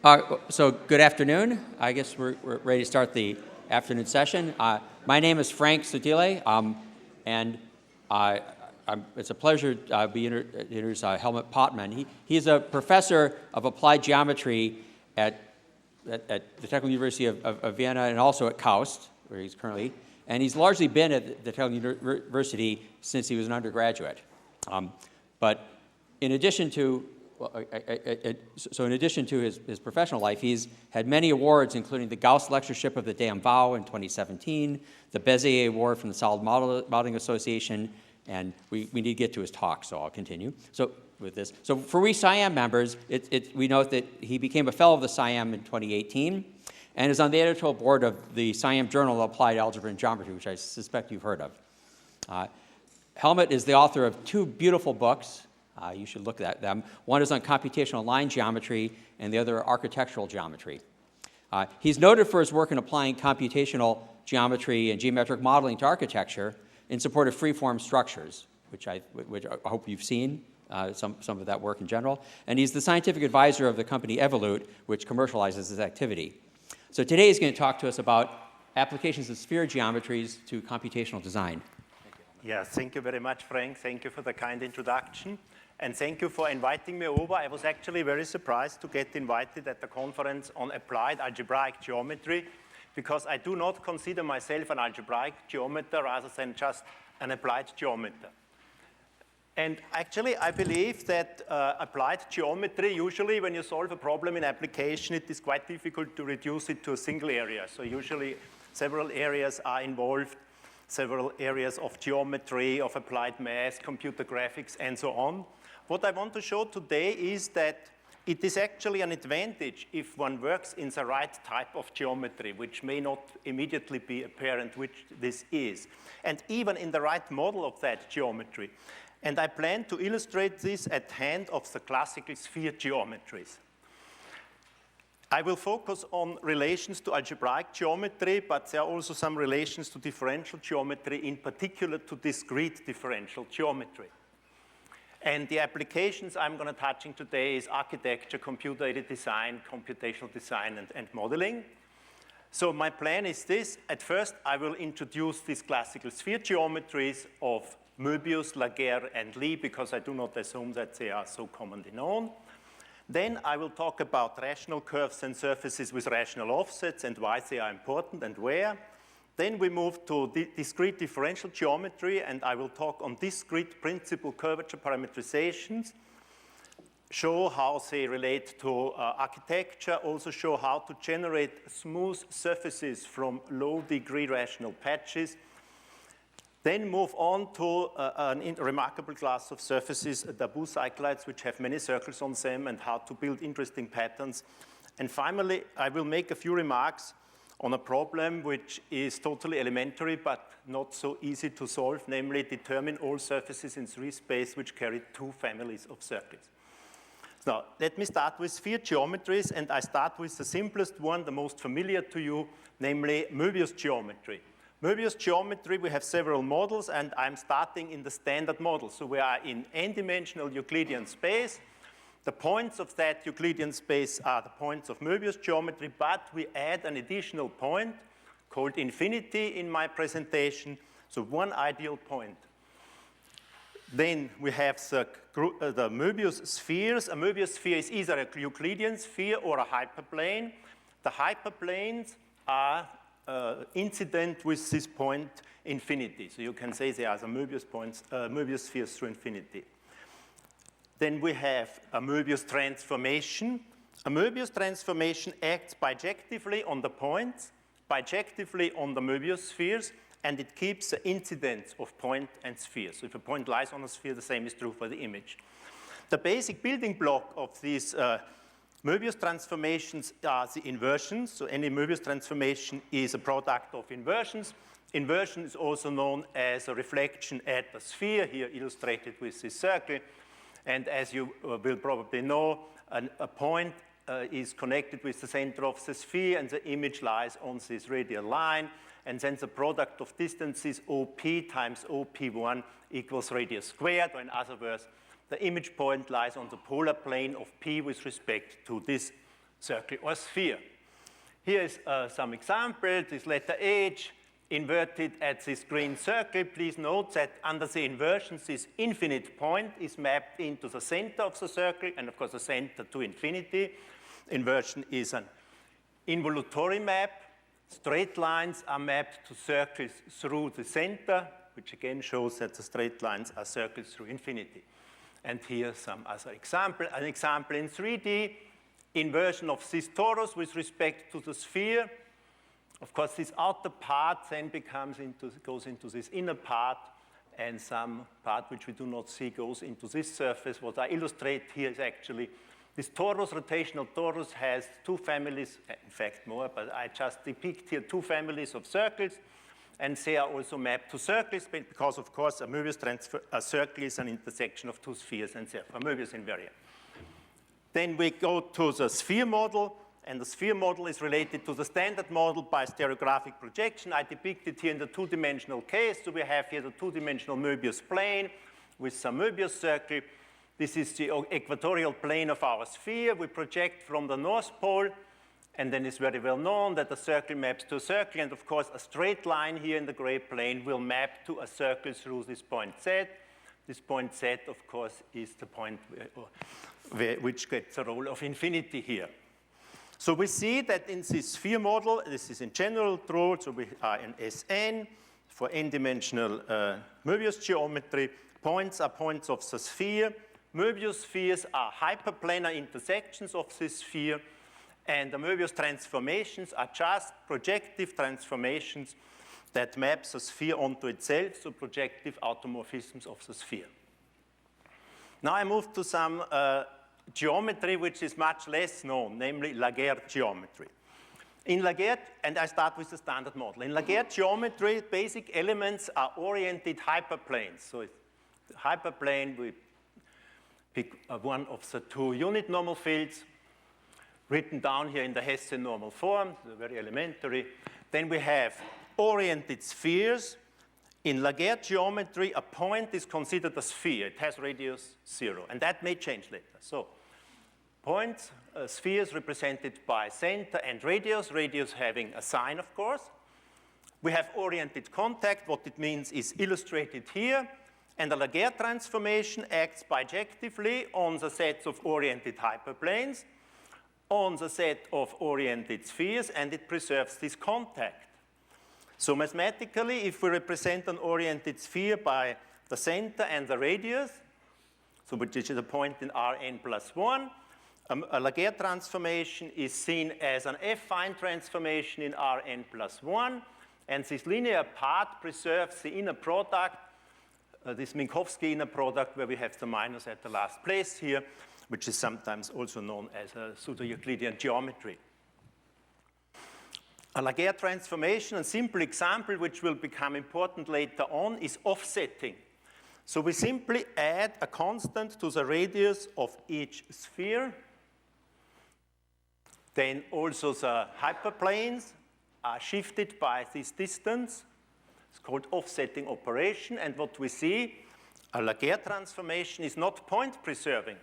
So good afternoon. I guess we're ready to start the afternoon session. My name is Frank Sotile, and it's a pleasure to introduce Helmut Pottman. He's a professor of applied geometry at the Technical University of Vienna and also at KAUST, where he's currently. And he's largely been at the Technical University since he was an undergraduate. But in addition to his professional life, he's had many awards, including the Gauss Lectureship of the DMVAU in 2017, the Bézier Award from the Solid Modeling Association, and we need to get to his talk, so I'll continue. So with this, so for we SIAM members, we note that he became a fellow of the SIAM in 2018, and is on the editorial board of the SIAM Journal of Applied Algebra and Geometry, which I suspect you've heard of. Helmut is the author of two beautiful books. You should look at them. One is on computational line geometry, and the other architectural geometry. He's noted for his work in applying computational geometry and geometric modeling to architecture in support of free-form structures, which I hope you've seen, some of that work in general. And he's the scientific advisor of the company Evolute, which commercializes this activity. So today he's going to talk to us about applications of sphere geometries to computational design. Yeah, thank you very much, Frank. Thank you for the kind introduction. And thank you for inviting me over. I was actually very surprised to get invited at the conference on applied algebraic geometry, because I do not consider myself an algebraic geometer rather than just an applied geometer. And actually, I believe that applied geometry, usually when you solve a problem in application, it is quite difficult to reduce it to a single area. So usually several areas are involved, several areas of geometry, of applied math, computer graphics, and so on. What I want to show today is that it is actually an advantage if one works in the right type of geometry, which may not immediately be apparent which this is, and even in the right model of that geometry. And I plan to illustrate this at hand of the classical sphere geometries. I will focus on relations to algebraic geometry, but there are also some relations to differential geometry, in particular to discrete differential geometry. And the applications I'm going to touching today is architecture, computer-aided design, computational design, and modeling. So my plan is this. At first, I will introduce these classical sphere geometries of Möbius, Laguerre, and Lie, because I do not assume that they are so commonly known. Then I will talk about rational curves and surfaces with rational offsets and why they are important and where. Then we move to discrete differential geometry, and I will talk on discrete principal curvature parametrizations, show how they relate to architecture, also show how to generate smooth surfaces from low-degree rational patches. Then move on to a remarkable class of surfaces, Dabou cycloids, which have many circles on them, and how to build interesting patterns. And finally, I will make a few remarks on a problem which is totally elementary but not so easy to solve, namely determine all surfaces in 3 space which carry 2 families of circles. Now, let me start with sphere geometries, and I start with the simplest one, the most familiar to you, namely Möbius geometry. Möbius geometry, we have several models, and I'm starting in the standard model. So we are in n-dimensional Euclidean space. The points of that Euclidean space are the points of Möbius geometry, but we add an additional point called infinity in my presentation, so one ideal point. Then we have the Möbius spheres. A Möbius sphere is either a Euclidean sphere or a hyperplane. The hyperplanes are incident with this point infinity. So you can say they are the Möbius spheres through infinity. Then we have a Möbius transformation. A Möbius transformation acts bijectively on the points, bijectively on the Möbius spheres, and it keeps the incidence of point and sphere. So if a point lies on a sphere, the same is true for the image. The basic building block of these Möbius transformations are the inversions. So any Möbius transformation is a product of inversions. Inversion is also known as a reflection at the sphere, here illustrated with this circle. And as you will probably know, a point is connected with the center of the sphere, and the image lies on this radial line. And then the product of distances OP times OP1 equals radius squared, or in other words, the image point lies on the polar plane of P with respect to this circle or sphere. Here is some example. This letter H inverted at this green circle. Please note that under the inversion, this infinite point is mapped into the center of the circle, and of course the center to infinity. Inversion is an involutory map. Straight lines are mapped to circles through the center, which again shows that the straight lines are circles through infinity. And here's some other example. An example in 3D, inversion of this torus with respect to the sphere. Of course, this outer part then goes into this inner part, and some part which we do not see goes into this surface. What I illustrate here is actually this torus, rotational torus, has two families, in fact more, but I just depict here two families of circles, and they are also mapped to circles, because of course a circle is an intersection of two spheres, and therefore Möbius invariant. Then we go to the sphere model, and the sphere model is related to the standard model by stereographic projection. I depict it here in the two-dimensional case. So we have here the two-dimensional Möbius plane with some Möbius circle. This is the equatorial plane of our sphere. We project from the North Pole, and then it's very well known that the circle maps to a circle, and of course a straight line here in the gray plane will map to a circle through this point Z. This point Z, of course, is the point which gets the role of infinity here. So we see that in this sphere model, this is in general true, so we are in Sn for n-dimensional Möbius geometry. Points are points of the sphere. Möbius spheres are hyperplanar intersections of this sphere, and the Möbius transformations are just projective transformations that map the sphere onto itself, so projective automorphisms of the sphere. Now I move to some geometry which is much less known, namely Laguerre geometry. In Laguerre, and I start with the standard model. In Laguerre geometry, basic elements are oriented hyperplanes. So it's hyperplane, we pick one of the two unit normal fields, written down here in the Hessian normal form, very elementary. Then we have oriented spheres. In Laguerre geometry, a point is considered a sphere. It has radius 0, and that may change later. So points, spheres represented by center and radius having a sign, of course. We have oriented contact. What it means is illustrated here. And the Laguerre transformation acts bijectively on the sets of oriented hyperplanes, on the set of oriented spheres, and it preserves this contact. So mathematically, if we represent an oriented sphere by the center and the radius, so which is a point in Rn plus 1, a Laguerre transformation is seen as an affine transformation in Rn plus 1, and this linear part preserves the inner product, this Minkowski inner product, where we have the minus at the last place here, which is sometimes also known as a pseudo-Euclidean geometry. A Laguerre transformation, a simple example which will become important later on, is offsetting. So we simply add a constant to the radius of each sphere. Then also the hyperplanes are shifted by this distance. It's called offsetting operation, and what we see, a Laguerre transformation is not point preserving.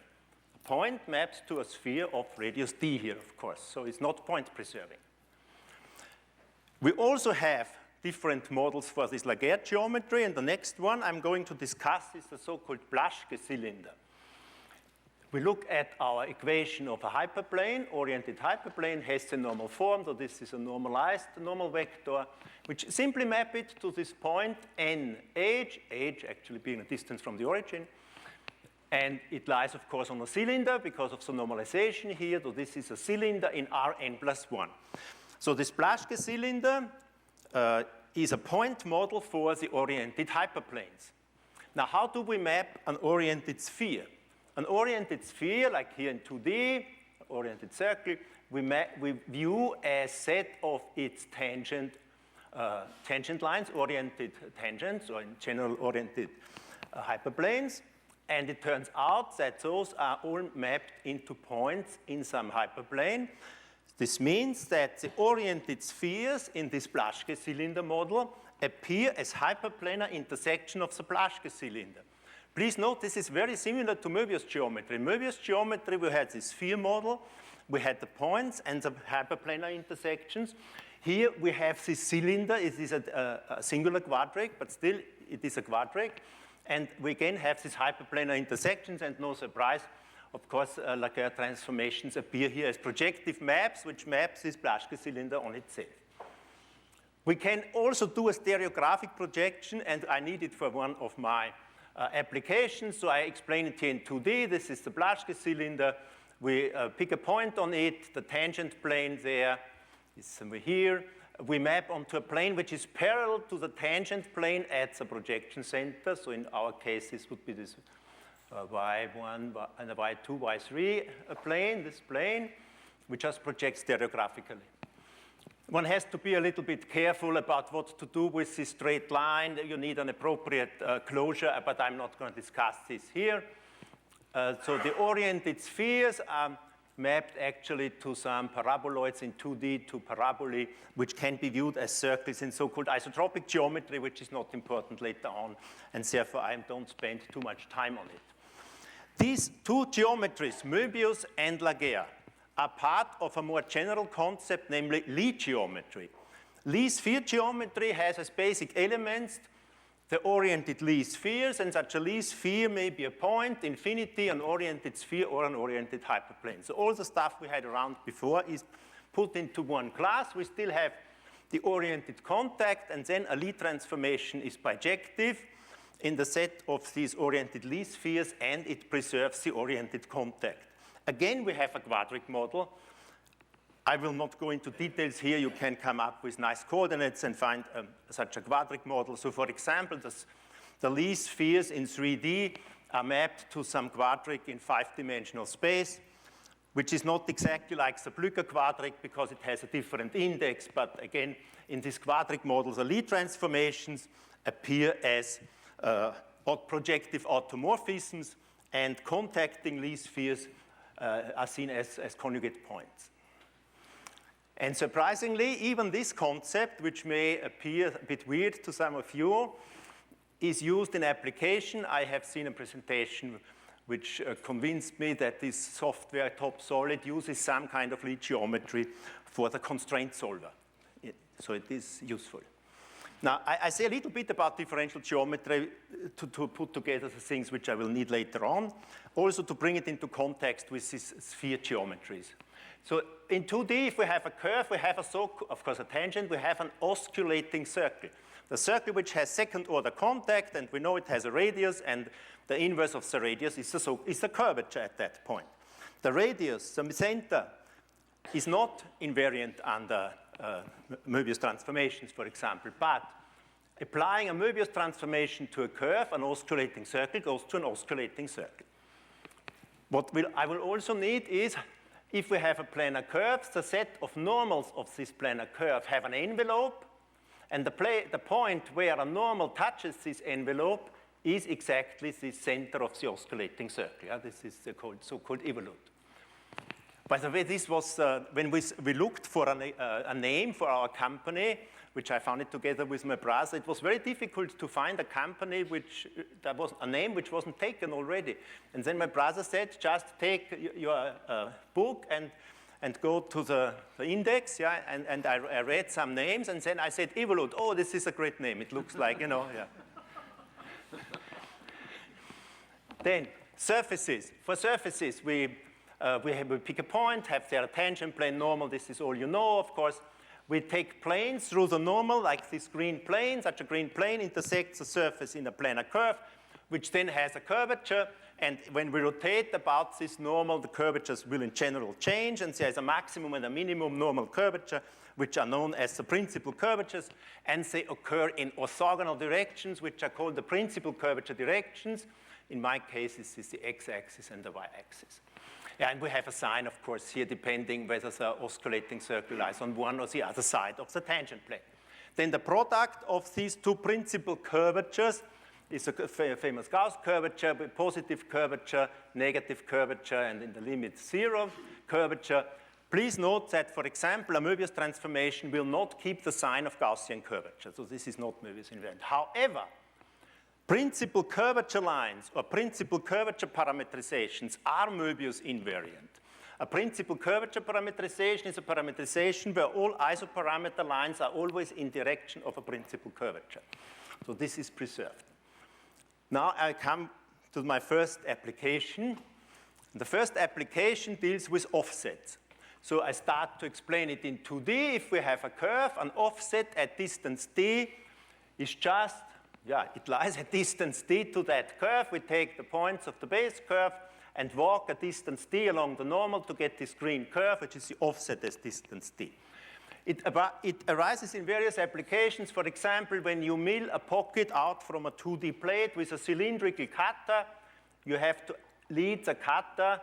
A point maps to a sphere of radius d here, of course, so it's not point preserving. We also have different models for this Laguerre geometry, and the next one I'm going to discuss is the so-called Blaschke cylinder. We look at our equation of a hyperplane, oriented hyperplane, Hessian normal form, so this is a normalized normal vector, which simply map it to this point n h actually being a distance from the origin, and it lies, of course, on a cylinder because of the normalization here, so this is a cylinder in Rn plus 1. So this Blaschke cylinder is a point model for the oriented hyperplanes. Now, how do we map an oriented sphere? An oriented sphere, like here in 2D, oriented circle, we view a set of its tangent lines, oriented tangents, or in general oriented hyperplanes. And it turns out that those are all mapped into points in some hyperplane. This means that the oriented spheres in this Blaschke cylinder model appear as hyperplanar intersection of the Blaschke cylinder. Please note this is very similar to Möbius geometry. In Möbius geometry, we had this sphere model we had the points and the hyperplanar intersections. Here we have this cylinder. It is a singular quadric, but still it is a quadric. And we again have these hyperplanar intersections, and no surprise, of course, Laguerre transformations appear here as projective maps, which maps this Blaschke cylinder on itself. We can also do a stereographic projection, and I need it for one of my applications, so I explain it here in 2D. This is the Blaschke cylinder. We pick a point on it, the tangent plane there is somewhere here. We map onto a plane which is parallel to the tangent plane at the projection center. So in our case, this would be this y1 and a y2, y3 plane, this plane, which just projects stereographically. One has to be a little bit careful about what to do with this straight line. You need an appropriate closure, but I'm not going to discuss this here. So the oriented spheres are mapped actually to some paraboloids in 2D, to parabolae, which can be viewed as circles in so-called isotropic geometry, which is not important later on, and therefore I don't spend too much time on it. These two geometries, Möbius and Laguerre, are part of a more general concept, namely Lie geometry. Lie sphere geometry has as basic elements the oriented Lie spheres, and such a Lie sphere may be a point, infinity, an oriented sphere, or an oriented hyperplane. So all the stuff we had around before is put into one class. We still have the oriented contact, and then a Lie transformation is bijective in the set of these oriented Lie spheres, and it preserves the oriented contact. Again, we have a quadric model. I will not go into details here. You can come up with nice coordinates and find such a quadric model. So for example, the Lie spheres in 3D are mapped to some quadric in 5-dimensional space, which is not exactly like the Blücher quadric because it has a different index. But again, in this quadric model, the Lie transformations appear as projective automorphisms, and contacting Lie spheres are seen as conjugate points. And surprisingly, even this concept, which may appear a bit weird to some of you, is used in application. I have seen a presentation which convinced me that this software, TopSolid, uses some kind of Lie geometry for the constraint solver. So it is useful. Now, I say a little bit about differential geometry to put together the things which I will need later on, also to bring it into context with these sphere geometries. So in 2D, if we have a curve, we have of course, a tangent, we have an osculating circle. The circle which has second-order contact, and we know it has a radius, and the inverse of the radius is the curvature at that point. The radius, the center, is not invariant under Möbius transformations, for example, but applying a Möbius transformation to a curve, an osculating circle goes to an osculating circle. What I will also need is, if we have a planar curve, the set of normals of this planar curve have an envelope, and the point where a normal touches this envelope is exactly the center of the osculating circle. Yeah? This is the so-called evolute. By the way, this was when we looked for a name for our company, which I found it together with my brother. It was very difficult to find a company that was a name which wasn't taken already. And then my brother said, just take your book and go to the index, yeah, and I read some names, and then I said, evolute, oh, this is a great name. It looks like, you know, yeah. Then, surfaces. For surfaces, we pick a point, have their tangent plane normal. This is all you know, of course. We take planes through the normal, like this green plane. Such a green plane intersects a surface in a planar curve, which then has a curvature. And when we rotate about this normal, the curvatures will in general change. And there is a maximum and a minimum normal curvature, which are known as the principal curvatures. And they occur in orthogonal directions, which are called the principal curvature directions. In my case, this is the x-axis and the y-axis. And we have a sign, of course, here, depending whether the osculating circle lies on one or the other side of the tangent plane. Then the product of these two principal curvatures is a famous Gauss curvature, with positive curvature, negative curvature, and in the limit 0 curvature. Please note that, for example, a Möbius transformation will not keep the sign of Gaussian curvature. So this is not Möbius invariant. However, principal curvature lines or principal curvature parametrizations are Möbius invariant. A principal curvature parameterization is a parameterization where all isoparameter lines are always in direction of a principal curvature. So this is preserved. Now I come to my first application. The first application deals with offsets. So I start to explain it in 2D. If we have a curve, an offset at distance d is just, it lies at distance d to that curve. We take the points of the base curve and walk a distance d along the normal to get this green curve, which is the offset as distance d. It arises in various applications. For example, when you mill a pocket out from a 2D plate with a cylindrical cutter, you have to lead the cutter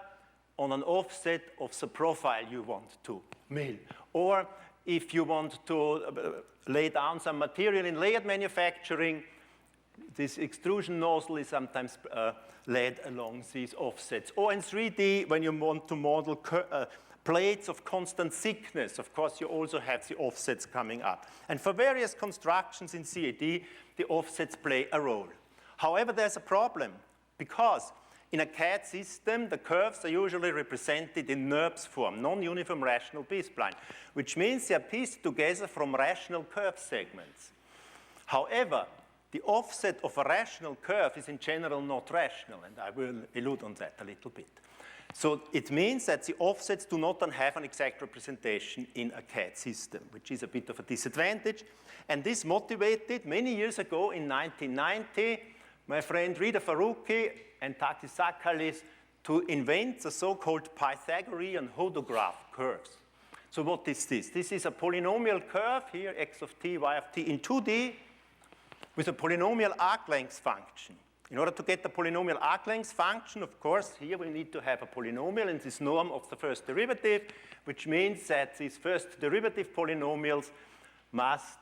on an offset of the profile you want to mill. Or if you want to lay down some material in layered manufacturing, this extrusion nozzle is sometimes laid along these offsets. Or in 3D, when you want to model plates of constant thickness, of course, you also have the offsets coming up. And for various constructions in CAD, the offsets play a role. However, there's a problem, because in a CAD system, the curves are usually represented in NURBS form, non-uniform rational B-spline, which means they are pieced together from rational curve segments. However, the offset of a rational curve is in general not rational, and I will allude on that a little bit. So it means that the offsets do not have an exact representation in a CAD system, which is a bit of a disadvantage. And this motivated, many years ago in 1990, my friend Rida Faruqi and Takis Sakalis to invent the so-called Pythagorean hodograph curves. So what is this? This is a polynomial curve here, x of t, y of t, in 2D, with a polynomial arc length function. In order to get the polynomial arc length function, of course, here we need to have a polynomial in this norm of the first derivative, which means that these first derivative polynomials must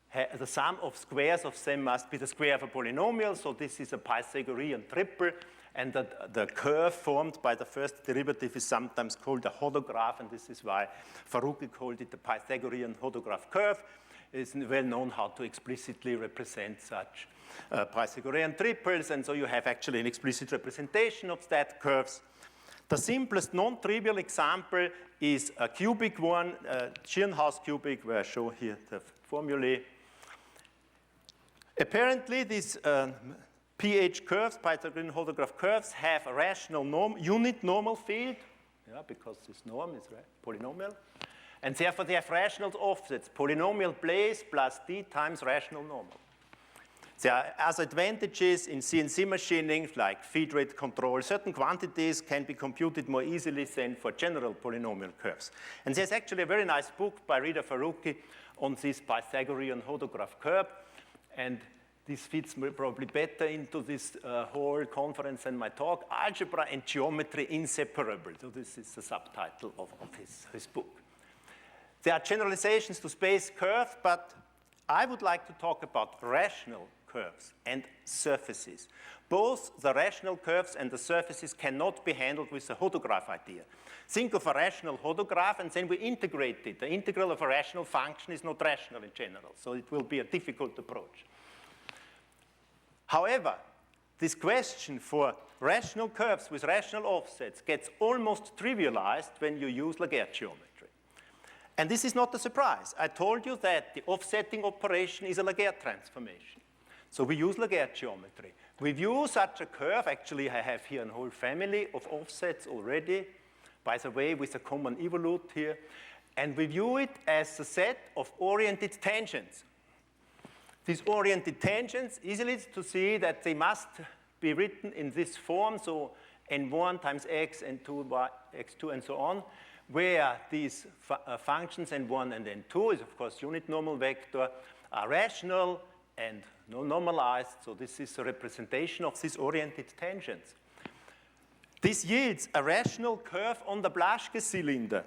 have, the sum of squares of them must be the square of a polynomial. So this is a Pythagorean triple, and the curve formed by the first derivative is sometimes called a hodograph, and this is why Faruqi called it the Pythagorean hodograph curve. It's well known how to explicitly represent such Pythagorean triples, and so you have actually an explicit representation of that curves. The simplest non-trivial example is a cubic one, Schirnhaus cubic, where I show here the formulae. Apparently, these PH curves, Pythagorean hodograph curves, have a rational unit normal field, because this norm is polynomial. And therefore, they have rational offsets, polynomial place plus d times rational normal. There are other advantages in CNC machining, like feed rate control. Certain quantities can be computed more easily than for general polynomial curves. And there's actually a very nice book by Rida Faruqi on this Pythagorean hodograph curve. And this fits probably better into this whole conference than my talk. Algebra and geometry inseparable. So this is the subtitle of his book. There are generalizations to space curve, but I would like to talk about rational curves and surfaces. Both the rational curves and the surfaces cannot be handled with the hodograph idea. Think of a rational hodograph, and then we integrate it. The integral of a rational function is not rational in general, so it will be a difficult approach. However, this question for rational curves with rational offsets gets almost trivialized when you use Laguerre geometry. And this is not a surprise. I told you that the offsetting operation is a Laguerre transformation. So we use Laguerre geometry. We view such a curve. Actually, I have here a whole family of offsets already, by the way, with a common evolute here. And we view it as a set of oriented tangents. These oriented tangents, easily to see that they must be written in this form, so n1 times x, n2 by x2, and so on, where these functions n1 and n2 is, of course, unit normal vector, are rational and non-normalized. So this is a representation of these oriented tangents. This yields a rational curve on the Blaschke cylinder,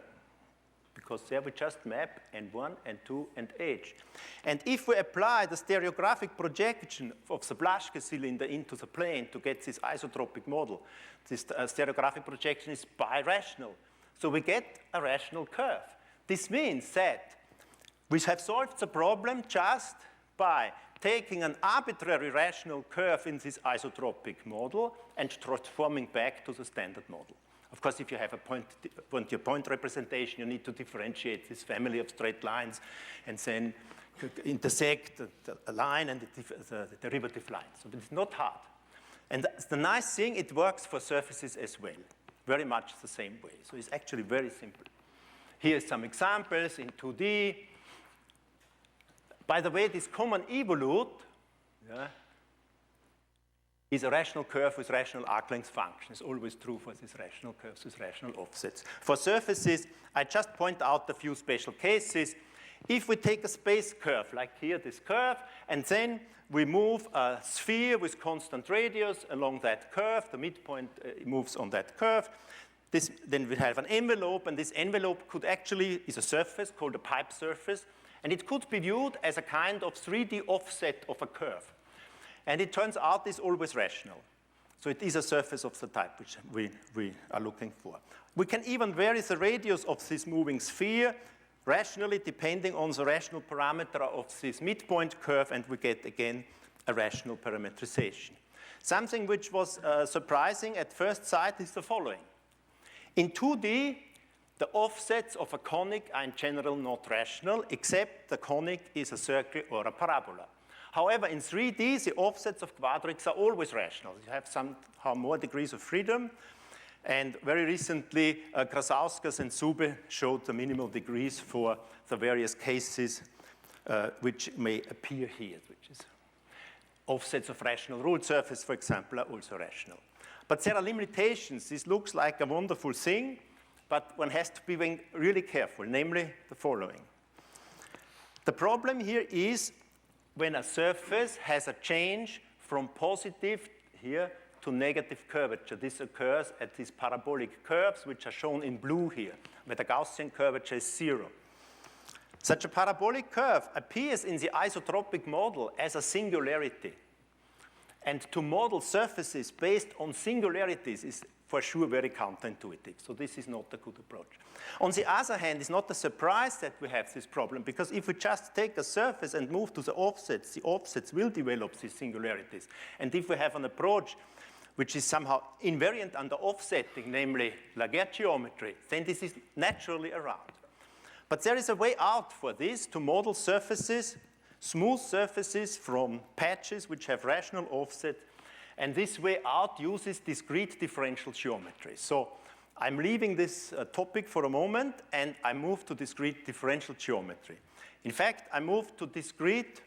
because there we just map n1, n2, and h. And if we apply the stereographic projection of the Blaschke cylinder into the plane to get this isotropic model, this stereographic projection is birational. So we get a rational curve. This means that we have solved the problem just by taking an arbitrary rational curve in this isotropic model and transforming back to the standard model. Of course, if you have a point-to-point representation, you need to differentiate this family of straight lines and then intersect the line and the derivative line. So it's not hard. And the nice thing, it works for surfaces as well, very much the same way. So it's actually very simple. Here's some examples in 2D. By the way, this common evolute is a rational curve with rational arc length function. It's always true for these rational curves with rational offsets. For surfaces, I just point out a few special cases. If we take a space curve, like here, this curve, and then we move a sphere with constant radius along that curve, the midpoint moves on that curve, then we have an envelope, and this envelope is a surface called a pipe surface, and it could be viewed as a kind of 3D offset of a curve. And it turns out it's always rational. So it is a surface of the type which we are looking for. We can even vary the radius of this moving sphere rationally depending on the rational parameter of this midpoint curve, and we get, again, a rational parametrization. Something which was surprising at first sight is the following. In 2D, the offsets of a conic are in general not rational, except the conic is a circle or a parabola. However, in 3D, the offsets of quadrics are always rational. You have somehow more degrees of freedom. And very recently, Krasauskas and Zube showed the minimal degrees for the various cases which may appear here, which is offsets of rational ruled surface, for example, are also rational. But there are limitations. This looks like a wonderful thing, but one has to be really careful, namely the following. The problem here is when a surface has a change from positive here to negative curvature. This occurs at these parabolic curves, which are shown in blue here, where the Gaussian curvature is 0. Such a parabolic curve appears in the isotropic model as a singularity. And to model surfaces based on singularities is for sure very counterintuitive. So this is not a good approach. On the other hand, it's not a surprise that we have this problem, because if we just take a surface and move to the offsets will develop these singularities. And if we have an approach which is somehow invariant under offsetting, namely Laguerre geometry, then this is naturally around. But there is a way out for this, to model surfaces, smooth surfaces from patches which have rational offset, and this way out uses discrete differential geometry. So I'm leaving this topic for a moment, and I move to discrete differential geometry. In fact, I move to discrete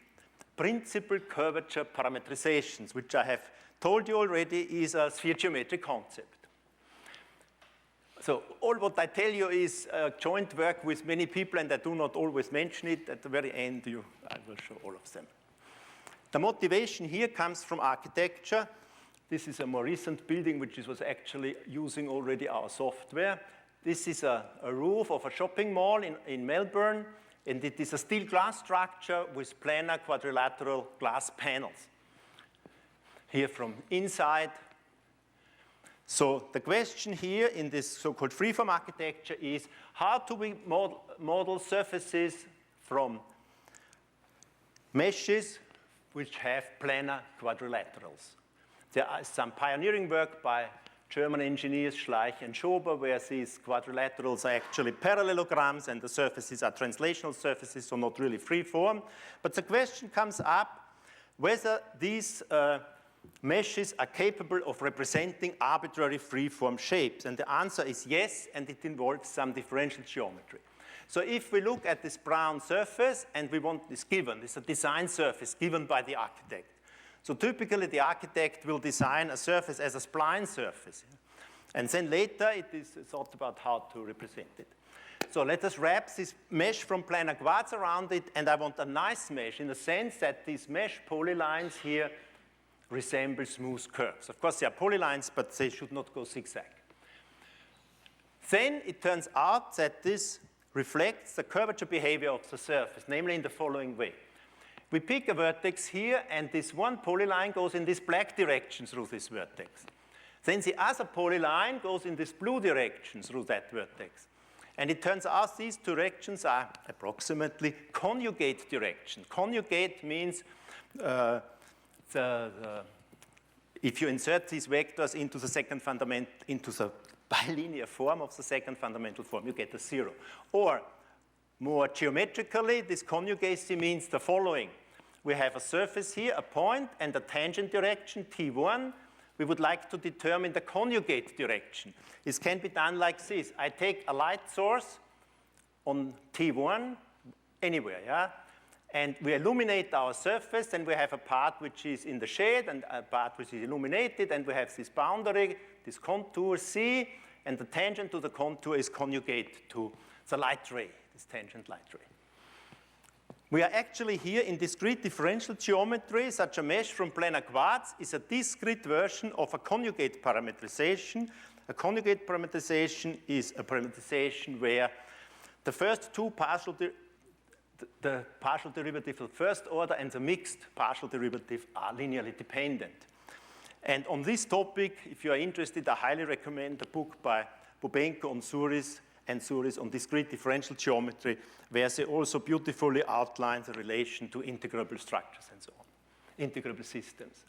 principal curvature parametrizations, which I have told you already is a sphere geometry concept. So all what I tell you is joint work with many people, and I do not always mention it. At the very end, I will show all of them. The motivation here comes from architecture. This is a more recent building which was actually using already our software. This is a roof of a shopping mall in Melbourne, and it is a steel glass structure with planar quadrilateral glass panels. Here from inside. So the question here in this so-called freeform architecture is, how do we model surfaces from meshes which have planar quadrilaterals? There is some pioneering work by German engineers Schleich and Schober, where these quadrilaterals are actually parallelograms and the surfaces are translational surfaces, so not really freeform. But the question comes up whether these meshes are capable of representing arbitrary freeform shapes. And the answer is yes, and it involves some differential geometry. So if we look at this brown surface, and we want this given, this is a design surface given by the architect. So typically, the architect will design a surface as a spline surface. And then later, it is thought about how to represent it. So let us wrap this mesh from planar quartz around it, and I want a nice mesh in the sense that these mesh polylines here resemble smooth curves. Of course, they are polylines, but they should not go zigzag. Then it turns out that this reflects the curvature behavior of the surface, namely in the following way. We pick a vertex here, and this one polyline goes in this black direction through this vertex. Then the other polyline goes in this blue direction through that vertex. And it turns out these directions are approximately conjugate directions. Conjugate means if you insert these vectors into the second fundament, into the bilinear form of the second fundamental form, you get a 0. Or more geometrically, this conjugacy means the following. We have a surface here, a point, and a tangent direction, T1. We would like to determine the conjugate direction. This can be done like this. I take a light source on T1, anywhere, yeah? And we illuminate our surface, and we have a part which is in the shade and a part which is illuminated, and we have this boundary, this contour C, and the tangent to the contour is conjugate to the light ray, this tangent light ray. We are actually here in discrete differential geometry. Such a mesh from planar quartz is a discrete version of a conjugate parametrization. A conjugate parametrization is a parametrization where the first two the partial derivative of first order and the mixed partial derivative are linearly dependent. And on this topic, if you are interested, I highly recommend the book by Bobenko on Souris and Souris on discrete differential geometry, where they also beautifully outline the relation to integrable structures and so on, integrable systems.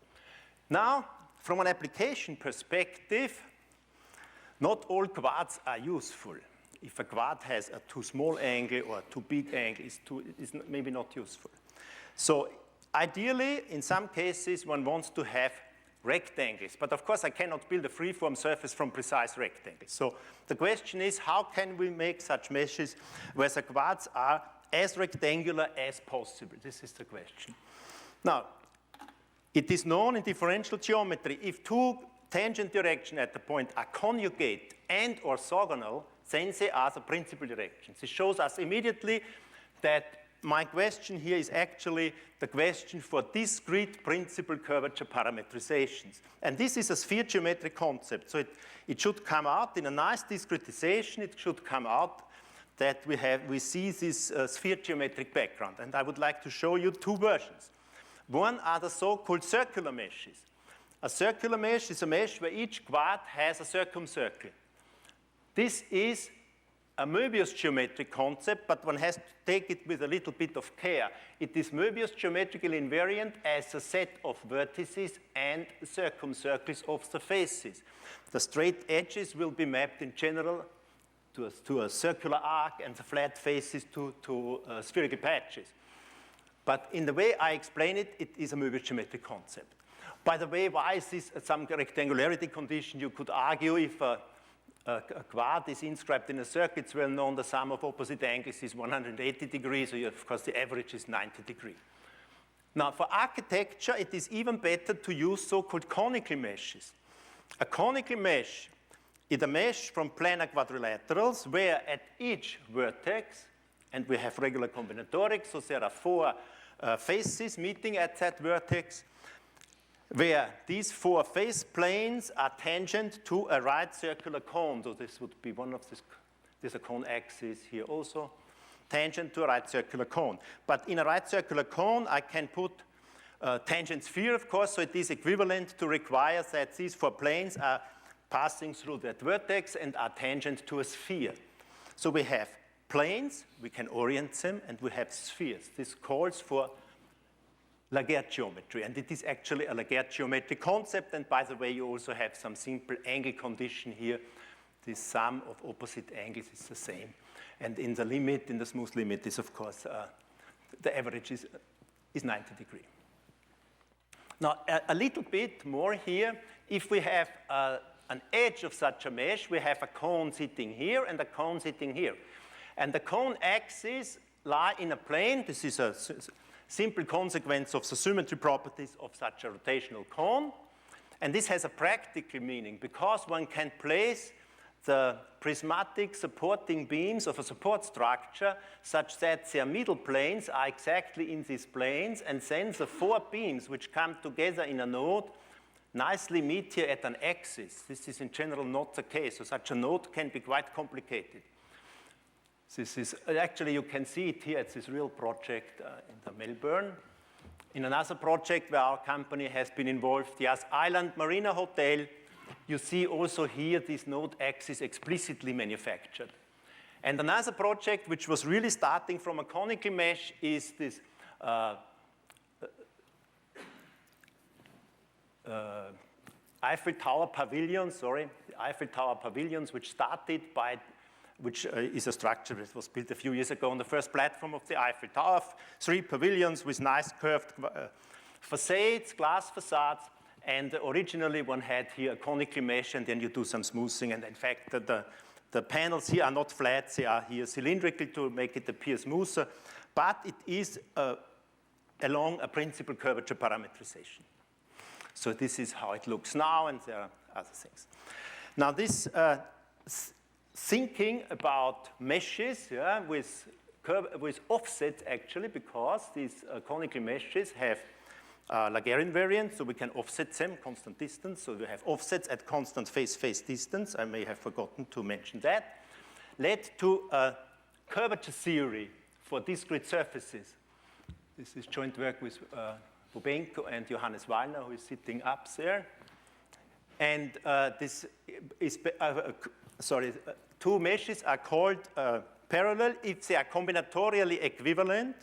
Now, from an application perspective, not all quartz are useful. If a quartz has a too small angle or a too big angle, it's maybe not useful. So ideally, in some cases, one wants to have rectangles. But of course, I cannot build a freeform surface from precise rectangles. So the question is, how can we make such meshes where the quartz are as rectangular as possible? This is the question. Now, it is known in differential geometry, if two tangent directions at the point are conjugate and orthogonal, then they are the principal directions. This shows us immediately that my question here is actually the question for discrete principal curvature parametrizations. And this is a sphere geometric concept. So it should come out in a nice discretization. It should come out that we see this sphere geometric background. And I would like to show you two versions. One are the so-called circular meshes. A circular mesh is a mesh where each quartz has a circumcircle. This is a Möbius geometric concept, but one has to take it with a little bit of care. It is Möbius geometrically invariant as a set of vertices and circumcircles of the faces. The straight edges will be mapped in general to a circular arc and the flat faces to spherical patches. But in the way I explain it, it is a Möbius geometric concept. By the way, why is this some rectangularity condition? You could argue if a quartz is inscribed in a circle, it's well known the sum of opposite angles is 180 degrees, so of course the average is 90 degrees. Now for architecture, it is even better to use so-called conical meshes. A conical mesh is a mesh from planar quadrilaterals where at each vertex, and we have regular combinatorics, so there are four faces meeting at that vertex, where these four face planes are tangent to a right circular cone. So this would be one of there's a cone axis here also, tangent to a right circular cone. But in a right circular cone, I can put a tangent sphere, of course, so it is equivalent to require that these four planes are passing through that vertex and are tangent to a sphere. So we have planes, we can orient them, and we have spheres. This calls for Laguerre geometry, and it is actually a Laguerre geometric concept, and by the way, you also have some simple angle condition here. The sum of opposite angles is the same. And in the limit, in the smooth limit, is of course, the average is 90 degrees. Now, a little bit more here. If we have an edge of such a mesh, we have a cone sitting here and a cone sitting here. And the cone axes lie in a plane. This is a simple consequence of the symmetry properties of such a rotational cone. And this has a practical meaning because one can place the prismatic supporting beams of a support structure such that their middle planes are exactly in these planes, and then the four beams which come together in a node nicely meet here at an axis. This is in general not the case, so such a node can be quite complicated. This is, actually you can see it here, it's this real project in the Melbourne. In another project where our company has been involved, the Yas Island Marina Hotel, you see also here this node axis explicitly manufactured. And another project which was really starting from a conical mesh is this Eiffel Tower pavilions, the Eiffel Tower pavilions, which started by, which is a structure that was built a few years ago on the first platform of the Eiffel Tower. 3 pavilions with nice curved facades, glass facades, and originally one had here a conical mesh, and then you do some smoothing, and in fact the panels here are not flat, they are here cylindrical to make it appear smoother, but it is along a principal curvature parametrization. So this is how it looks now, and there are other things. Now this thinking about meshes with offsets actually, because these conical meshes have Lagrangian variants, so we can offset them, constant distance, so we have offsets at constant phase distance, I may have forgotten to mention that, led to a curvature theory for discrete surfaces. This is joint work with Bubenko and Johannes Wallner, who is sitting up there. And this is, two meshes are called parallel if they are combinatorially equivalent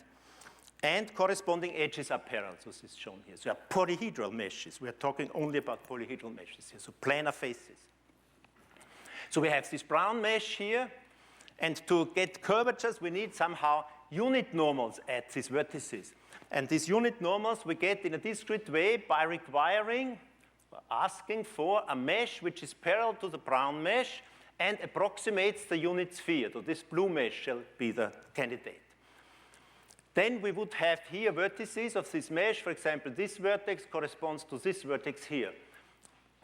and corresponding edges are parallel. So this is shown here. So they are polyhedral meshes. We are talking only about polyhedral meshes here, so planar faces. So we have this brown mesh here, and to get curvatures, we need somehow unit normals at these vertices. And these unit normals we get in a discrete way by asking for a mesh which is parallel to the brown mesh and approximates the unit sphere. So this blue mesh shall be the candidate. Then we would have here vertices of this mesh. For example, this vertex corresponds to this vertex here.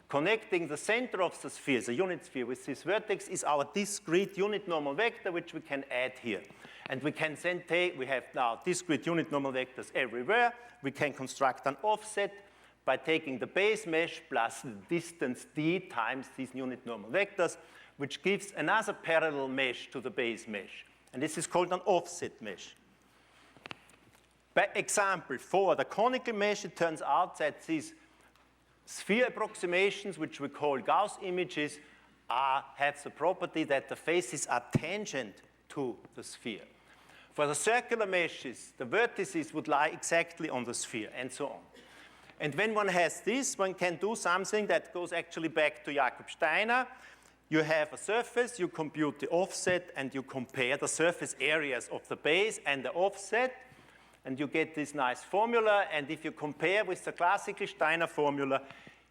Connecting the center of the sphere, the unit sphere, with this vertex is our discrete unit normal vector, which we can add here. And we can then we have now discrete unit normal vectors everywhere. We can construct an offset by taking the base mesh plus the distance d times these unit normal vectors, which gives another parallel mesh to the base mesh. And this is called an offset mesh. By example, for the conical mesh, it turns out that these sphere approximations, which we call Gauss images, have the property that the faces are tangent to the sphere. For the circular meshes, the vertices would lie exactly on the sphere, and so on. And when one has this, one can do something that goes actually back to Jakob Steiner. You have a surface, you compute the offset, and you compare the surface areas of the base and the offset, and you get this nice formula. And if you compare with the classical Steiner formula,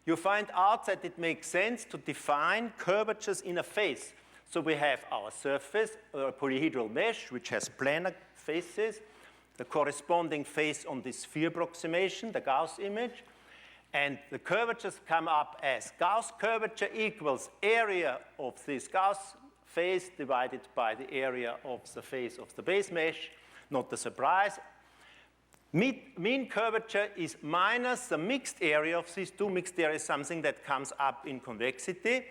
you find out that it makes sense to define curvatures in a face. So we have our surface, a polyhedral mesh, which has planar faces, the corresponding face on this sphere approximation, the Gauss image, and the curvatures come up as Gauss curvature equals area of this Gauss face divided by the area of the face of the base mesh, not a surprise. Mean curvature is minus the mixed area of these two. Mixed area is something that comes up in convexity,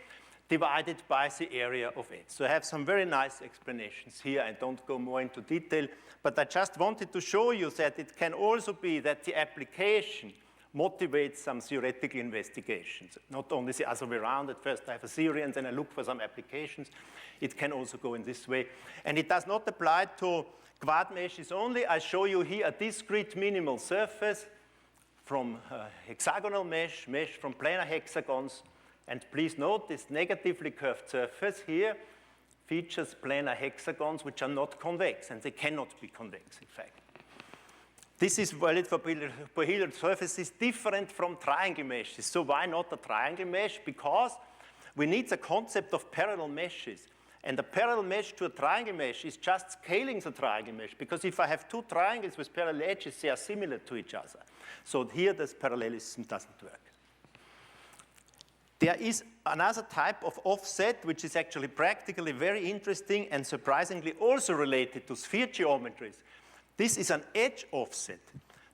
divided by the area of it. So I have some very nice explanations here. I don't go more into detail, but I just wanted to show you that it can also be that the application motivates some theoretical investigations. Not only the other way around, at first I have a theory and then I look for some applications. It can also go in this way. And it does not apply to quad meshes only. I show you here a discrete minimal surface from hexagonal mesh from planar hexagons. And please note this negatively curved surface here features planar hexagons which are not convex, and they cannot be convex, in fact. This is valid for polyhedral surfaces, different from triangle meshes. So why not a triangle mesh? Because we need the concept of parallel meshes. And a parallel mesh to a triangle mesh is just scaling the triangle mesh, because if I have two triangles with parallel edges, they are similar to each other. So here this parallelism doesn't work. There is another type of offset which is actually practically very interesting and surprisingly also related to sphere geometries. This is an edge offset.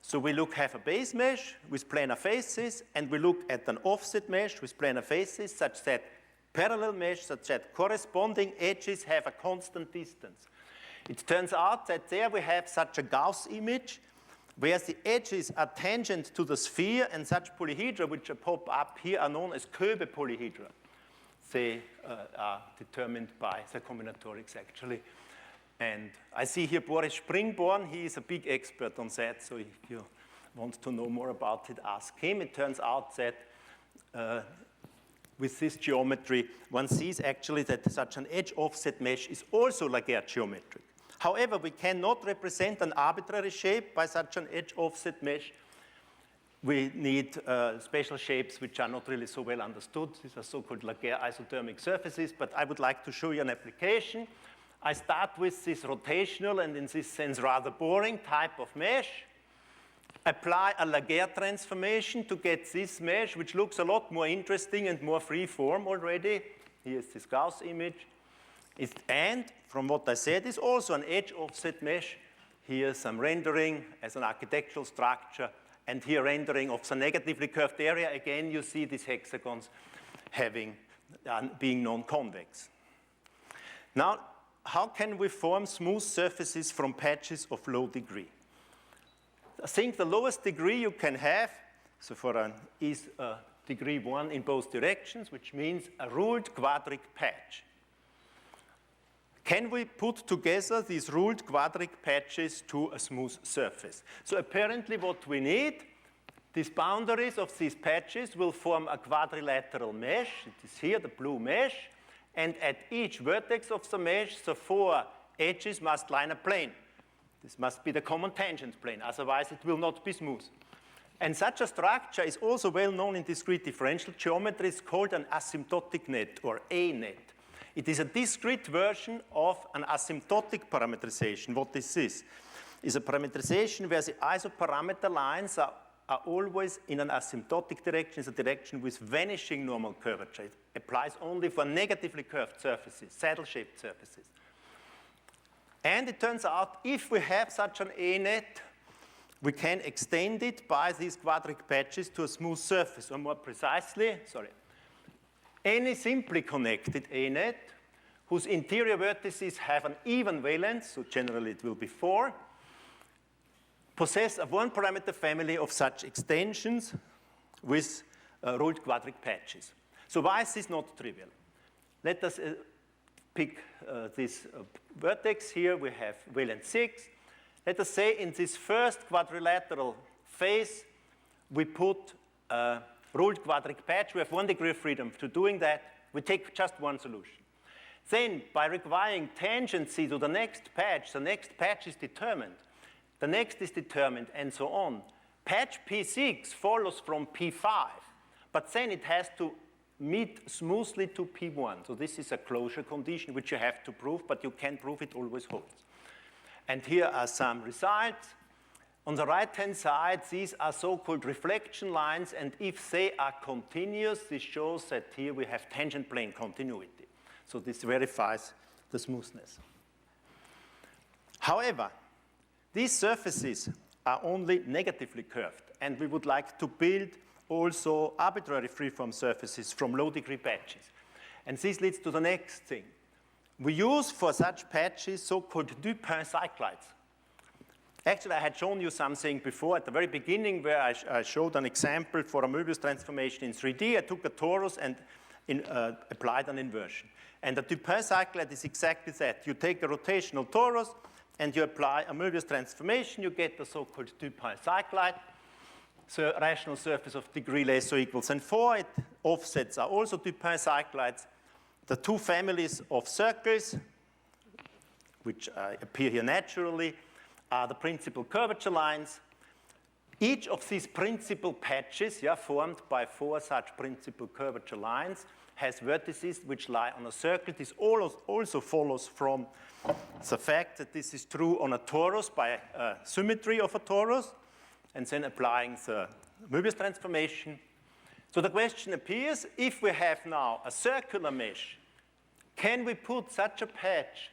So we have a base mesh with planar faces, and we look at an offset mesh with planar faces such that parallel mesh, such that corresponding edges have a constant distance. It turns out that there we have such a Gauss image where the edges are tangent to the sphere, and such polyhedra which pop up here are known as Köbe polyhedra. They are determined by the combinatorics, actually. And I see here Boris Springborn. He is a big expert on that, so if you want to know more about it, ask him. It turns out that with this geometry, one sees actually that such an edge offset mesh is also Laguerre geometric. However, we cannot represent an arbitrary shape by such an edge offset mesh. We need special shapes which are not really so well understood. These are so-called Laguerre isothermic surfaces, but I would like to show you an application. I start with this rotational and in this sense rather boring type of mesh. Apply a Laguerre transformation to get this mesh, which looks a lot more interesting and more free form already. Here's this Gauss image. And from what I said, is also an edge offset mesh. Here's some rendering as an architectural structure, and here rendering of the negatively curved area. Again, you see these hexagons being non-convex. Now, how can we form smooth surfaces from patches of low degree? I think the lowest degree you can have, so is degree 1 in both directions, which means a ruled quadric patch. Can we put together these ruled quadric patches to a smooth surface? So apparently what we need, these boundaries of these patches will form a quadrilateral mesh. It is here, the blue mesh. And at each vertex of the mesh, the 4 edges must line a plane. This must be the common tangent plane, otherwise it will not be smooth. And such a structure is also well known in discrete differential geometry. It's called an asymptotic net, or a net. It is a discrete version of an asymptotic parametrization. What this is a parametrization where the isoparameter lines are always in an asymptotic direction. It's a direction with vanishing normal curvature. It applies only for negatively curved surfaces, saddle-shaped surfaces. And it turns out, if we have such an A-net, we can extend it by these quadric patches to a smooth surface, or more precisely, any simply connected A-net whose interior vertices have an even valence, so generally it will be 4, possess a one-parameter family of such extensions with ruled quadric patches. So why is this not trivial? Let us pick this vertex here. We have valence 6. Let us say in this first quadrilateral phase, we put a ruled quadric patch. We have 1 degree of freedom to doing that. We take just one solution. Then, by requiring tangency to the next patch is determined. The next is determined, and so on. Patch P6 follows from P5, but then it has to meet smoothly to P1. So this is a closure condition which you have to prove, but you can prove it always holds. And here are some results. On the right-hand side, these are so-called reflection lines, and if they are continuous, this shows that here we have tangent plane continuity. So this verifies the smoothness. However, these surfaces are only negatively curved, and we would like to build also arbitrary freeform surfaces from low-degree patches. And this leads to the next thing. We use for such patches so-called Dupin cyclides. Actually, I had shown you something before at the very beginning where I showed an example for a Möbius transformation in 3D. I took a torus and applied an inversion. And the Dupin cyclide is exactly that. You take a rotational torus and you apply a Möbius transformation. You get the so-called Dupin cyclide. So rational surface of degree less or equals than 4. Offsets are also Dupin cyclides. The 2 families of circles, which appear here naturally, are the principal curvature lines. Each of these principal patches, formed by 4 such principal curvature lines, has vertices which lie on a circle. This also follows from the fact that this is true on a torus by symmetry of a torus, and then applying the Möbius transformation. So the question appears, if we have now a circular mesh, can we put such a patch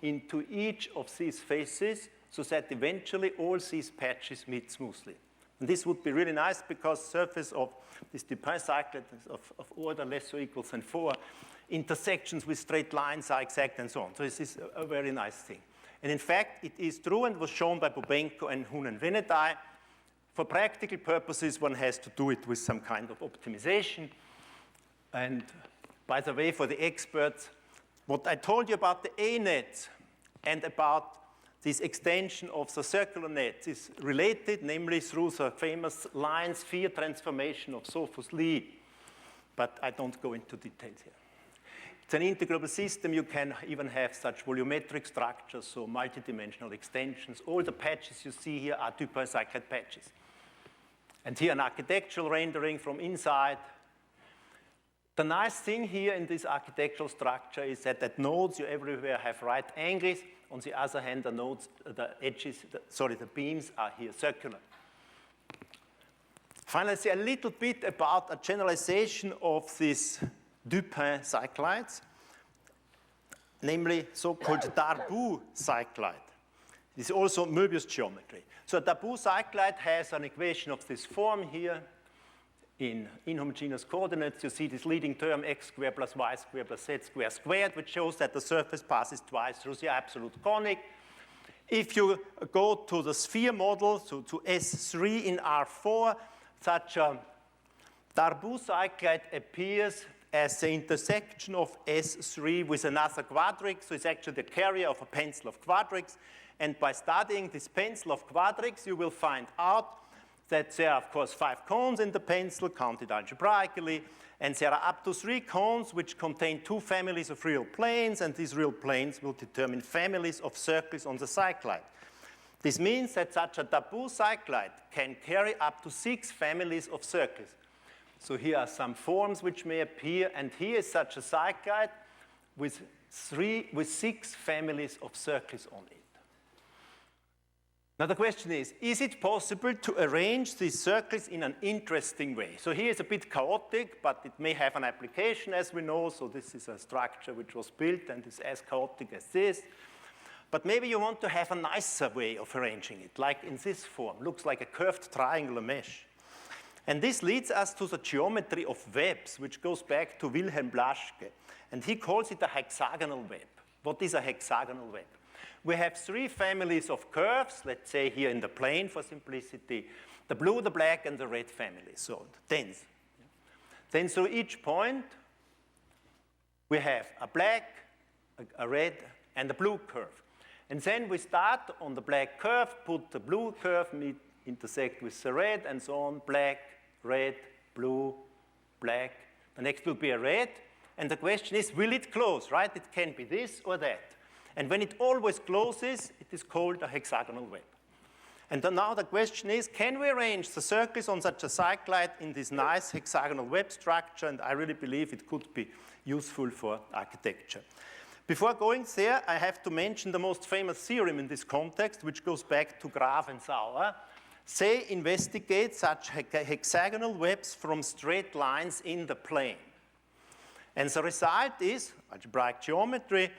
into each of these faces so that eventually all these patches meet smoothly? And this would be really nice because surface of this Dupin cyclide of order less or equals than 4, intersections with straight lines are exact and so on. So this is a very nice thing. And in fact, it is true and was shown by Bobenko and Hun and Venedai. For practical purposes, one has to do it with some kind of optimization. And by the way, for the experts, what I told you about the A-nets and about this extension of the circular nets is related, namely through the famous line sphere transformation of Sophus Lee. but I don't go into details here. It's an integrable system. You can even have such volumetric structures, so multidimensional extensions. All the patches you see here are Dupin cyclide patches. And here an architectural rendering from inside. The nice thing here in this architectural structure is that at nodes you everywhere have right angles. On the other hand, the nodes, the edges, the beams are here circular. Finally, say a little bit about a generalization of these Dupin cyclides, namely so-called Darboux cyclide. This is also Möbius geometry. So a Darboux cyclide has an equation of this form here in inhomogeneous coordinates. You see this leading term x squared plus y squared plus z squared squared, which shows that the surface passes twice through the absolute conic. If you go to the sphere model, so to S3 in R4, such a Darboux cyclide appears as the intersection of S3 with another quadric, so it's actually the carrier of a pencil of quadrics. And by studying this pencil of quadrics, you will find out that there are, of course, 5 cones in the pencil, counted algebraically, and there are up to 3 cones which contain 2 families of real planes, and these real planes will determine families of circles on the cyclide. This means that such a Darboux cyclide can carry up to 6 families of circles. So here are some forms which may appear, and here is such a cyclide with 6 families of circles on it. Now the question is it possible to arrange these circles in an interesting way? So here is a bit chaotic, but it may have an application, as we know. So this is a structure which was built and is as chaotic as this. But maybe you want to have a nicer way of arranging it, like in this form. Looks like a curved triangular mesh. And this leads us to the geometry of webs, which goes back to Wilhelm Blaschke. And he calls it a hexagonal web. What is a hexagonal web? We have 3 families of curves, let's say here in the plane for simplicity, the blue, the black, and the red family, so tens. Then through each point, we have a black, a red, and a blue curve. And then we start on the black curve, put the blue curve, intersect with the red, and so on, black, red, blue, black. The next will be a red, and the question is, will it close, right? It can be this or that. And when it always closes, it is called a hexagonal web. And then now the question is, can we arrange the circles on such a cyclide in this nice hexagonal web structure? And I really believe it could be useful for architecture. Before going there, I have to mention the most famous theorem in this context, which goes back to Graf and Sauer. They investigate such hexagonal webs from straight lines in the plane. And the result is, algebraic geometry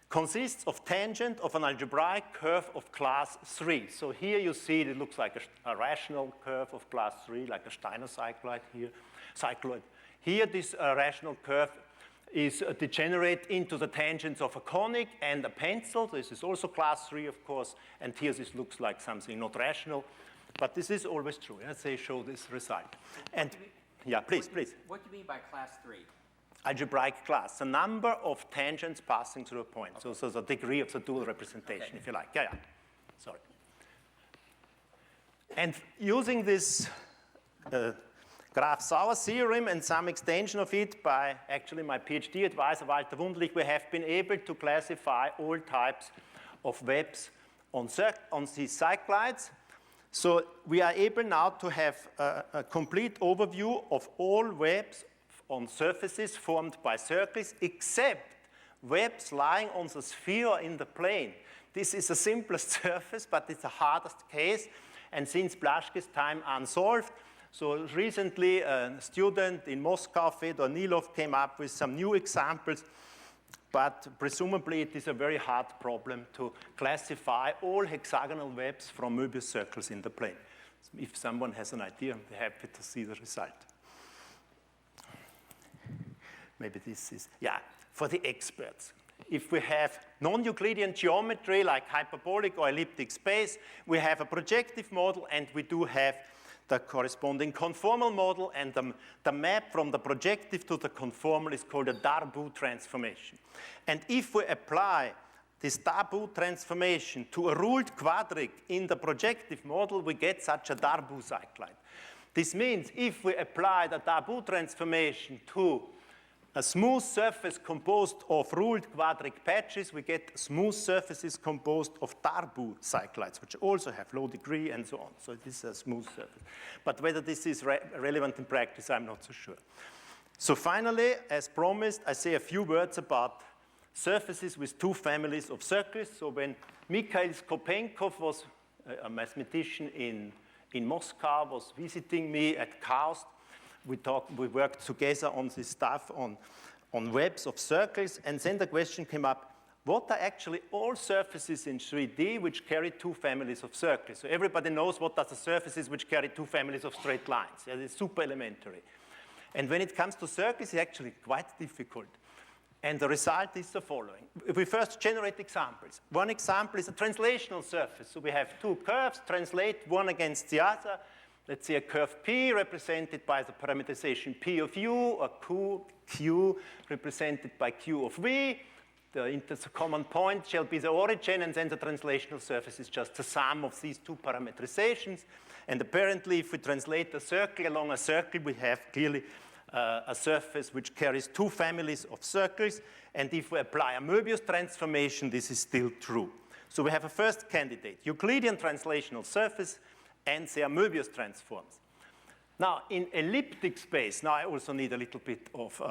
consists of tangent of an algebraic curve of class 3. So here you see it looks like a rational curve of class 3, like a Steiner cycloid here. Here this rational curve is degenerate into the tangents of a conic and a pencil. This is also class 3, of course, and here this looks like something not rational, but this is always true. As they show this result. And yeah, please. What do you mean by class 3? Algebraic class, the number of tangents passing through a point. Okay. So the degree of the dual representation, okay, if you like. Yeah. Sorry. And using this Graf-Sauer theorem and some extension of it by actually my PhD advisor, Walter Wunderlich, we have been able to classify all types of webs on these cyclides. So we are able now to have a complete overview of all webs on surfaces formed by circles, except webs lying on the sphere or in the plane. This is the simplest surface, but it's the hardest case, and since Blaschke's time unsolved. So recently, a student in Moscow, Fedor Nilov, came up with some new examples, but presumably it is a very hard problem to classify all hexagonal webs from Möbius circles in the plane. If someone has an idea, I'm happy to see the result. Maybe this is, yeah, for the experts. If we have non-Euclidean geometry like hyperbolic or elliptic space, we have a projective model and we do have the corresponding conformal model, and the map from the projective to the conformal is called a Darboux transformation. And if we apply this Darboux transformation to a ruled quadric in the projective model, we get such a Darboux cyclide. This means if we apply the Darboux transformation to a smooth surface composed of ruled quadric patches, we get smooth surfaces composed of Darboux cyclides, which also have low degree and so on. So this is a smooth surface. But whether this is relevant in practice, I'm not so sure. So finally, as promised, I say a few words about surfaces with two families of circles. So when Mikhail Skopenkov was a mathematician in Moscow, was visiting me at KAUST, we worked together on this stuff on webs of circles, and then the question came up, what are actually all surfaces in 3D which carry two families of circles? So everybody knows what are the surfaces which carry two families of straight lines. Yeah, it's super elementary. And when it comes to circles, it's actually quite difficult. And the result is the following. If we first generate examples. One example is a translational surface. So we have two curves, translate one against the other. Let's say a curve P represented by the parameterization P of U, or Q represented by Q of V. The common point shall be the origin, and then the translational surface is just the sum of these two parameterizations. And apparently, if we translate a circle along a circle, we have clearly a surface which carries two families of circles. And if we apply a Möbius transformation, this is still true. So we have a first candidate, Euclidean translational surface, and their Möbius transforms. Now, in elliptic space, now I also need a little bit of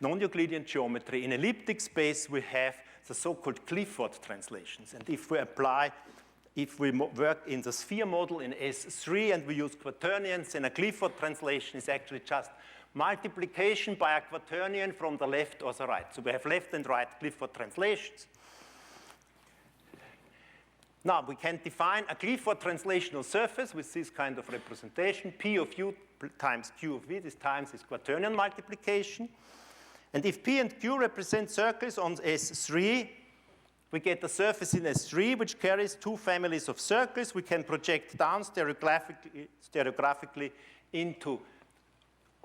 non-Euclidean geometry. In elliptic space, we have the so-called Clifford translations. And if we work in the sphere model in S3 and we use quaternions, then a Clifford translation is actually just multiplication by a quaternion from the left or the right. So we have left and right Clifford translations. Now, we can define a Clifford translational surface with this kind of representation, P of U times Q of V. This times is quaternion multiplication. And if P and Q represent circles on S3, we get a surface in S3 which carries two families of circles. We can project down stereographically into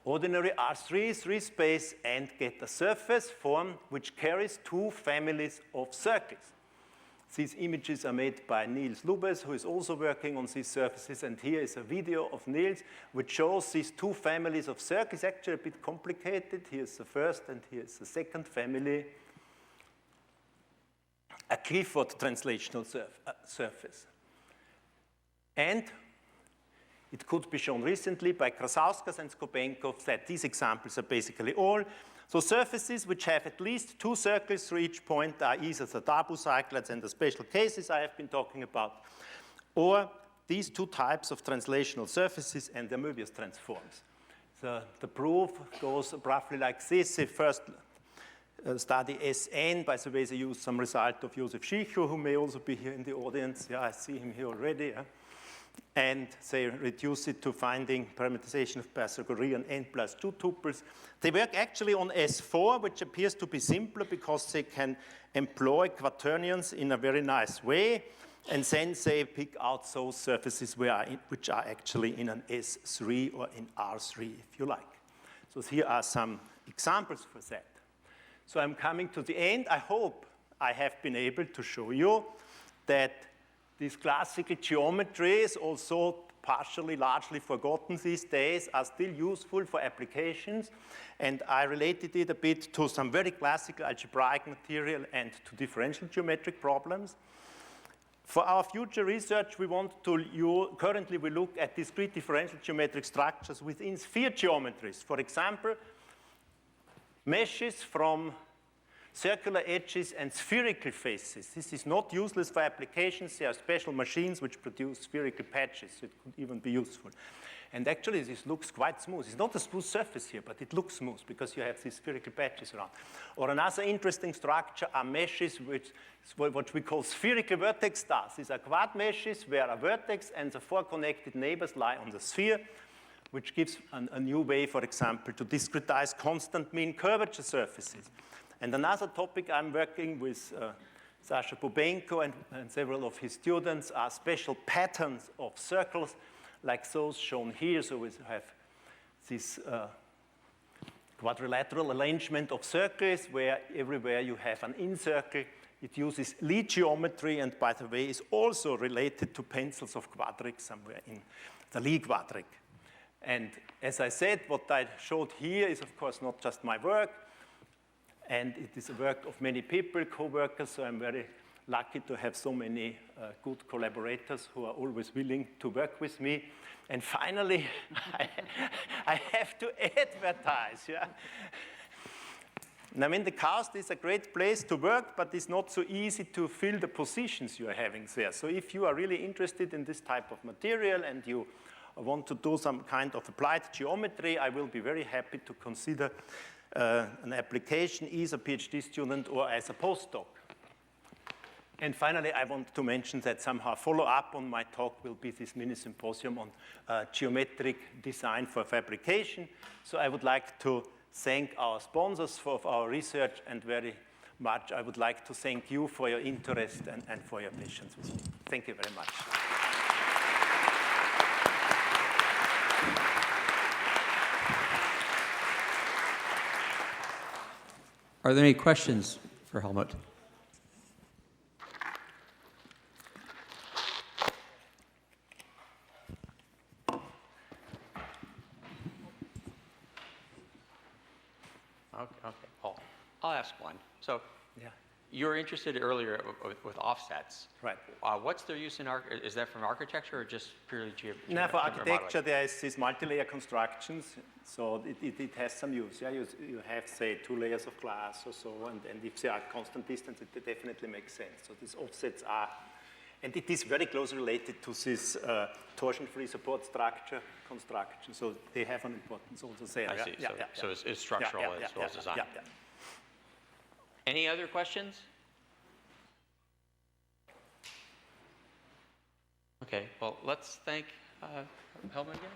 ordinary R3, 3 space, and get a surface form which carries two families of circles. These images are made by Niels Lubes, who is also working on these surfaces, and here is a video of Niels which shows these two families of circles. Actually a bit complicated. Here's the first and here's the second family. A Clifford translational surface. And it could be shown recently by Krasauskas and Skopenkov that these examples are basically all. So surfaces which have at least two circles through each point are either the Darboux cyclides and the special cases I have been talking about, or these two types of translational surfaces and their Möbius transforms. The proof goes roughly like this. They first study Sn. By the way, they use some result of Josef Schicho, who may also be here in the audience. Yeah, I see him here already. Yeah? And they reduce it to finding parameterization of Pythagorean n plus 2 tuples. They work actually on S4, which appears to be simpler because they can employ quaternions in a very nice way, and then they pick out those surfaces which are actually in an S3 or in R3, if you like. So here are some examples for that. So I'm coming to the end. I hope I have been able to show you that these classical geometries, also partially, largely forgotten these days, are still useful for applications. And I related it a bit to some very classical algebraic material and to differential geometric problems. For our future research, currently we look at discrete differential geometric structures within sphere geometries. For example, meshes from circular edges and spherical faces. This is not useless for applications. There are special machines which produce spherical patches. It could even be useful. And actually, this looks quite smooth. It's not a smooth surface here, but it looks smooth because you have these spherical patches around. Or another interesting structure are meshes which what we call spherical vertex stars. These are quad meshes where a vertex and the four connected neighbors lie on the sphere, which gives a new way, for example, to discretize constant mean curvature surfaces. And another topic I'm working with Sasha Bubenko and several of his students are special patterns of circles like those shown here. So we have this quadrilateral arrangement of circles where everywhere you have an in-circle. It uses Lie geometry and, by the way, is also related to pencils of quadrics somewhere in the Lie quadric. And as I said, what I showed here is, of course, not just my work, and it is a work of many people, co-workers, so I'm very lucky to have so many good collaborators who are always willing to work with me. And finally, I have to advertise, yeah? And I mean, the KAUST is a great place to work, but it's not so easy to fill the positions you are having there. So if you are really interested in this type of material and you want to do some kind of applied geometry, I will be very happy to consider an application, either a PhD student or as a postdoc. And finally, I want to mention that somehow follow-up on my talk will be this mini symposium on geometric design for fabrication. So I would like to thank our sponsors for our research, and very much I would like to thank you for your interest and for your patience with me. Thank you very much. Are there any questions for Helmut? Okay, I'll ask one. So, yeah, you were interested earlier with offsets. right. What's their use in is that from architecture or just purely No, for architecture, there is these multi-layer constructions, so it has some use. Yeah, you have, say, 2 layers of glass or so, and if they are at constant distance, it definitely makes sense. So these offsets are, and it is very closely related to this torsion-free support structure construction. So they have an importance also there. I see. So it's structural as well as design. Yeah. Any other questions? Okay, well, let's thank Helmut again.